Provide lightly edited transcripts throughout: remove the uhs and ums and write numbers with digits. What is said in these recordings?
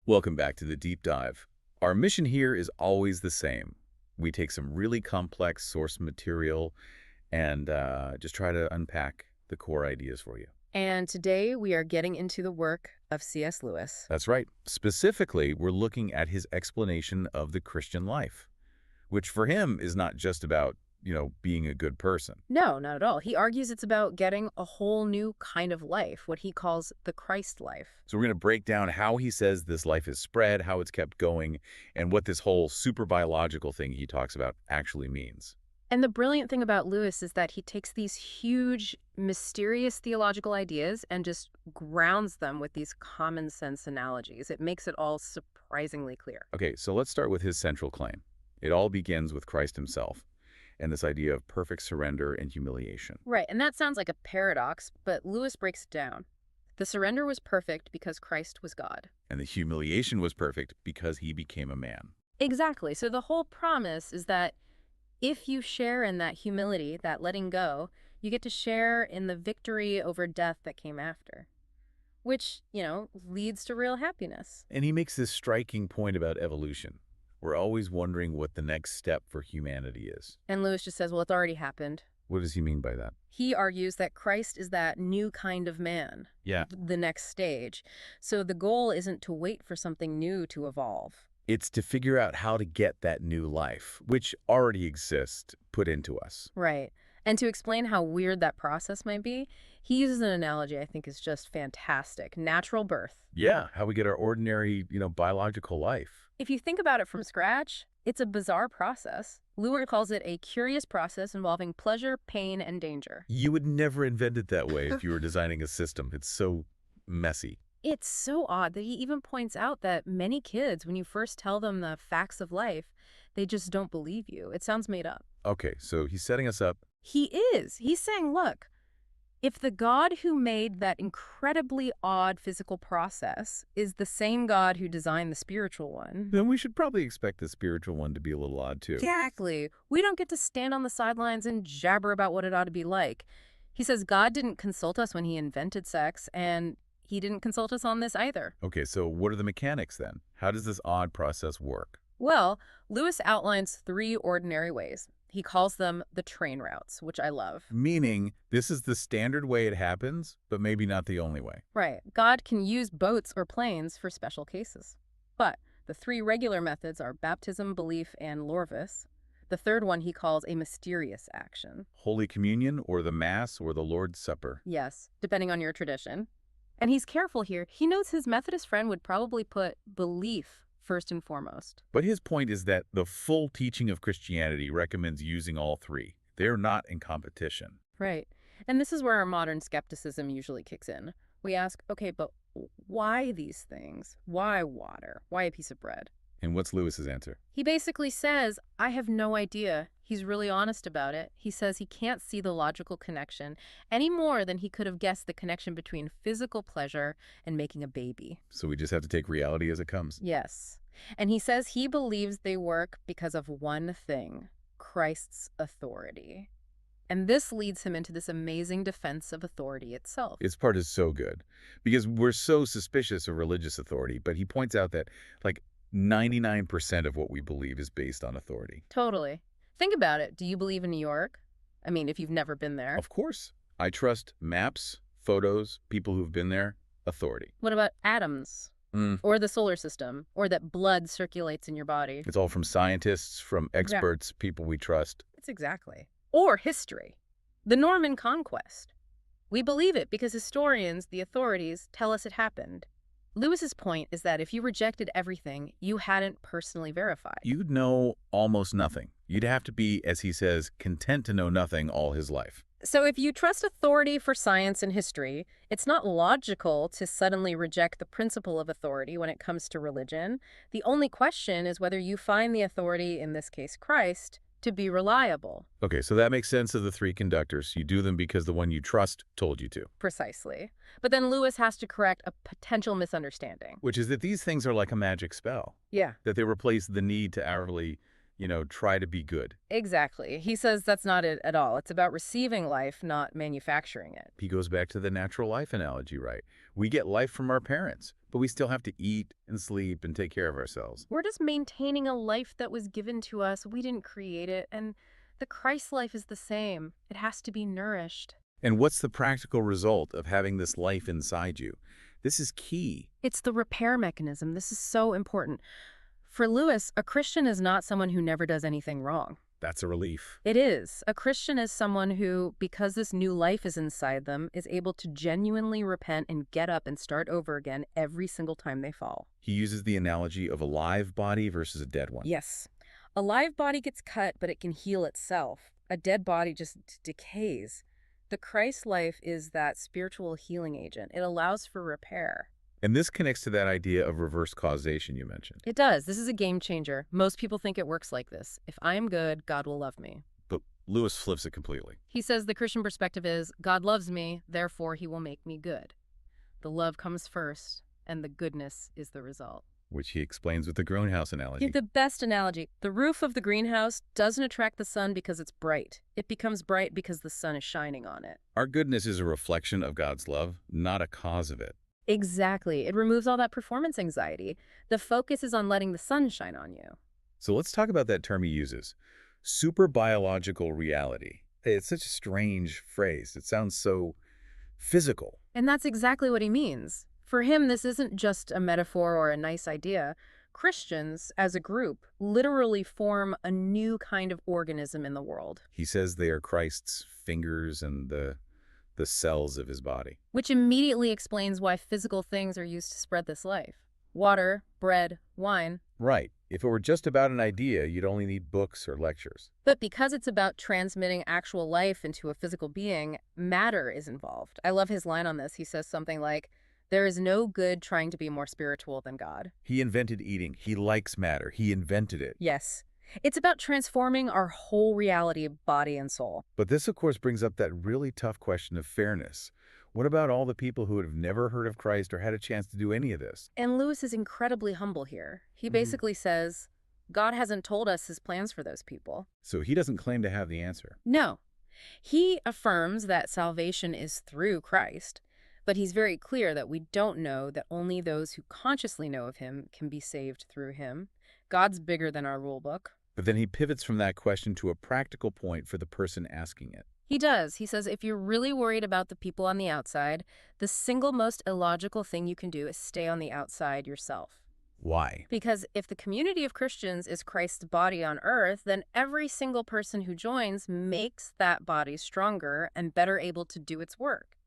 Welcome back to the Deep Dive. Our mission here is always the same. We take some really complex source material and just try to unpack the core ideas for you. And today we are getting into the work of C.S. Lewis. That's right. Specifically, we're looking at his explanation of the Christian life, which for him is not just about, being a good person. No, not at all. He argues it's about getting a whole new kind of life, what he calls the Christ life. So we're going to break down how he says this life is spread, how it's kept going, and what this whole super biological thing he talks about actually means. And the brilliant thing about Lewis is that he takes these huge, mysterious theological ideas and just grounds them with these common sense analogies. It makes it all surprisingly clear. Okay, so let's start with his central claim. It all begins with Christ himself and this idea of perfect surrender and humiliation. Right, and that sounds like a paradox, but Lewis breaks it down. The surrender was perfect because Christ was God. And the humiliation was perfect because he became a man. Exactly. So the whole promise is that if you share in that humility, that letting go, you get to share in the victory over death that came after, which, leads to real happiness. And he makes this striking point about evolution. We're always wondering what the next step for humanity is. And Lewis just says, well, it's already happened. What does he mean by that? He argues that Christ is that new kind of man, Yeah. the next stage. So the goal isn't to wait for something new to evolve. It's to figure out how to get that new life, which already exists, put into us. Right. And to explain how weird that process might be, he uses an analogy I think is just fantastic. Natural birth. Yeah, how we get our ordinary, biological life. If you think about it from scratch, it's a bizarre process. Lewis calls it a curious process involving pleasure, pain, and danger. You would never invent it that way if you were designing a system. It's so messy. It's so odd that he even points out that many kids, when you first tell them the facts of life, they just don't believe you. It sounds made up. Okay, so he's setting us up. He is. He's saying, look, if the God who made that incredibly odd physical process is the same God who designed the spiritual one, Then we should probably expect the spiritual one to be a little odd, too. exactly. We don't get to stand on the sidelines and jabber about what it ought to be like. He says God didn't consult us when he invented sex, and he didn't consult us on this either. Okay, so what are the mechanics then? How does this odd process work? Well, Lewis outlines 3 ordinary ways. He calls them the train routes, which I love. Meaning, this is the standard way it happens, but maybe not the only way. Right. God can use boats or planes for special cases. But the 3 regular methods are baptism, belief, and lorvis. The third one he calls a mysterious action. Holy Communion, or the Mass, or the Lord's Supper. Yes, depending on your tradition. And he's careful here. He knows his Methodist friend would probably put belief first and foremost. But his point is that the full teaching of Christianity recommends using all 3. They're not in competition. Right. And this is where our modern skepticism usually kicks in. We ask, okay, but why these things? Why water? Why a piece of bread? And what's Lewis's answer? He basically says, I have no idea. He's really honest about it. He says he can't see the logical connection any more than he could have guessed the connection between physical pleasure and making a baby. So we just have to take reality as it comes. Yes. And he says he believes they work because of one thing, Christ's authority. And this leads him into this amazing defense of authority itself. His part is so good because we're so suspicious of religious authority, but he points out that 99% of what we believe is based on authority. Totally. Think about it. Do you believe in New York? I mean, if you've never been there. Of course. I trust maps, photos, people who've been there, authority. What about atoms? Or the solar system? Or that blood circulates in your body? It's all from scientists, from experts, people we trust. It's exactly. Or history. The Norman conquest. We believe it because historians, the authorities, tell us it happened. Lewis's point is that if you rejected everything, you hadn't personally verified. You'd know almost nothing. You'd have to be, as he says, content to know nothing all his life. So if you trust authority for science and history, it's not logical to suddenly reject the principle of authority when it comes to religion. The only question is whether you find the authority, in this case Christ, to be reliable. Okay, so that makes sense of the 3 conductors. You do them because the one you trust told you to. Precisely. But then Lewis has to correct a potential misunderstanding. Which is that these things are like a magic spell. Yeah. That they replace the need to hourly, try to be good. Exactly. He says that's not it at all. It's about receiving life, not manufacturing it. He goes back to the natural life analogy, right? We get life from our parents, but we still have to eat and sleep and take care of ourselves. We're just maintaining a life that was given to us. We didn't create it. And the Christ life is the same. It has to be nourished. And what's the practical result of having this life inside you? This is key. It's the repair mechanism. This is so important. For Lewis, a Christian is not someone who never does anything wrong. That's a relief. It is. A Christian is someone who, because this new life is inside them, is able to genuinely repent and get up and start over again every single time they fall. He uses the analogy of a live body versus a dead one. Yes. A live body gets cut, but it can heal itself. A dead body just decays. The Christ life is that spiritual healing agent. It allows for repair. And this connects to that idea of reverse causation you mentioned. It does. This is a game changer. Most people think it works like this. If I am good, God will love me. But Lewis flips it completely. He says the Christian perspective is, God loves me, therefore he will make me good. The love comes first, and the goodness is the result. Which he explains with the greenhouse analogy. The best analogy. The roof of the greenhouse doesn't attract the sun because it's bright. It becomes bright because the sun is shining on it. Our goodness is a reflection of God's love, not a cause of it. Exactly. It removes all that performance anxiety. The focus is on letting the sun shine on you. So let's talk about that term he uses, superbiological reality. It's such a strange phrase. It sounds so physical. And that's exactly what he means. For him, this isn't just a metaphor or a nice idea. Christians, as a group, literally form a new kind of organism in the world. He says they are Christ's fingers and the cells of his body. Which immediately explains why physical things are used to spread this life. Water, bread, wine. Right. If it were just about an idea, you'd only need books or lectures. But because it's about transmitting actual life into a physical being, matter is involved. I love his line on this. He says something like, there is no good trying to be more spiritual than God. He invented eating. He likes matter. He invented it. Yes. It's about transforming our whole reality, body and soul. But this, of course, brings up that really tough question of fairness. What about all the people who have never heard of Christ or had a chance to do any of this? And Lewis is incredibly humble here. He basically says, God hasn't told us his plans for those people. So he doesn't claim to have the answer. No. He affirms that salvation is through Christ, but he's very clear that we don't know that only those who consciously know of him can be saved through him. God's bigger than our rule book. But then he pivots from that question to a practical point for the person asking it. He does. He says if you're really worried about the people on the outside, the single most illogical thing you can do is stay on the outside yourself. Why? Because if the community of Christians is Christ's body on earth, then every single person who joins makes that body stronger and better able to do its work,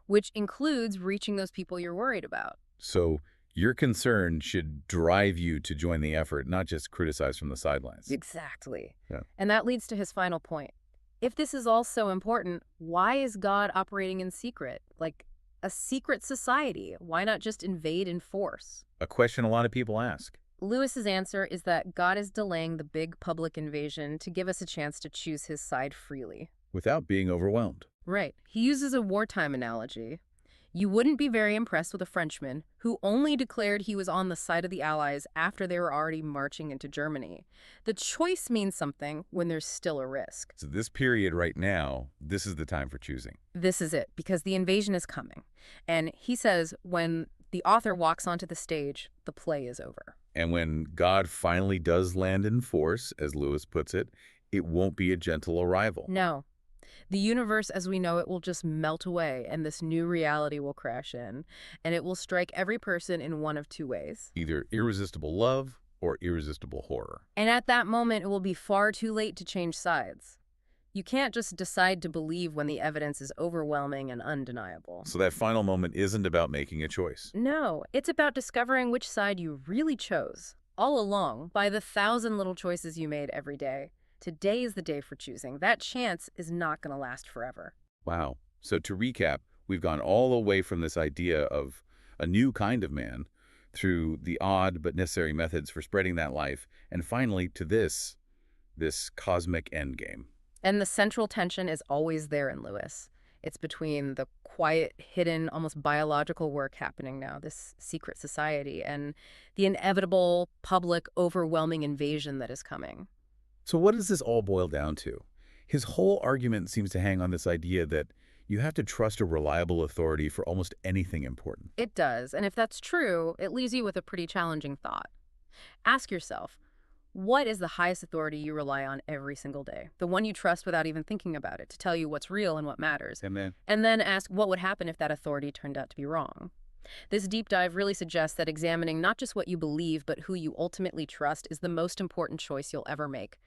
which includes reaching those people you're worried about. So your concern should drive you to join the effort, not just criticize from the sidelines. Exactly. Yeah. And that leads to his final point. If this is all so important, why is God operating in secret? Like a secret society? Why not just invade in force? A question a lot of people ask. Lewis's answer is that God is delaying the big public invasion to give us a chance to choose his side freely. Without being overwhelmed. Right. He uses a wartime analogy. You wouldn't be very impressed with a Frenchman who only declared he was on the side of the Allies after they were already marching into Germany. The choice means something when there's still a risk. So this period right now, this is the time for choosing. This is it, because the invasion is coming. And he says when the author walks onto the stage, the play is over. And when God finally does land in force, as Lewis puts it, it won't be a gentle arrival. No. The universe as we know it will just melt away, and this new reality will crash in, and it will strike every person in one of two ways. Either irresistible love or irresistible horror. And at that moment, it will be far too late to change sides. You can't just decide to believe when the evidence is overwhelming and undeniable. So that final moment isn't about making a choice. No, it's about discovering which side you really chose, all along, by the 1,000 little choices you made every day. Today is the day for choosing. That chance is not going to last forever. Wow. So to recap, we've gone all the way from this idea of a new kind of man through the odd but necessary methods for spreading that life, and finally to this cosmic endgame. And the central tension is always there in Lewis. It's between the quiet, hidden, almost biological work happening now, this secret society, and the inevitable, public, overwhelming invasion that is coming. So what does this all boil down to? His whole argument seems to hang on this idea that you have to trust a reliable authority for almost anything important. It does, and if that's true, it leaves you with a pretty challenging thought. Ask yourself, what is the highest authority you rely on every single day? The one you trust without even thinking about it, to tell you what's real and what matters. And then, And then ask what would happen if that authority turned out to be wrong. This deep dive really suggests that examining not just what you believe, but who you ultimately trust is the most important choice you'll ever make.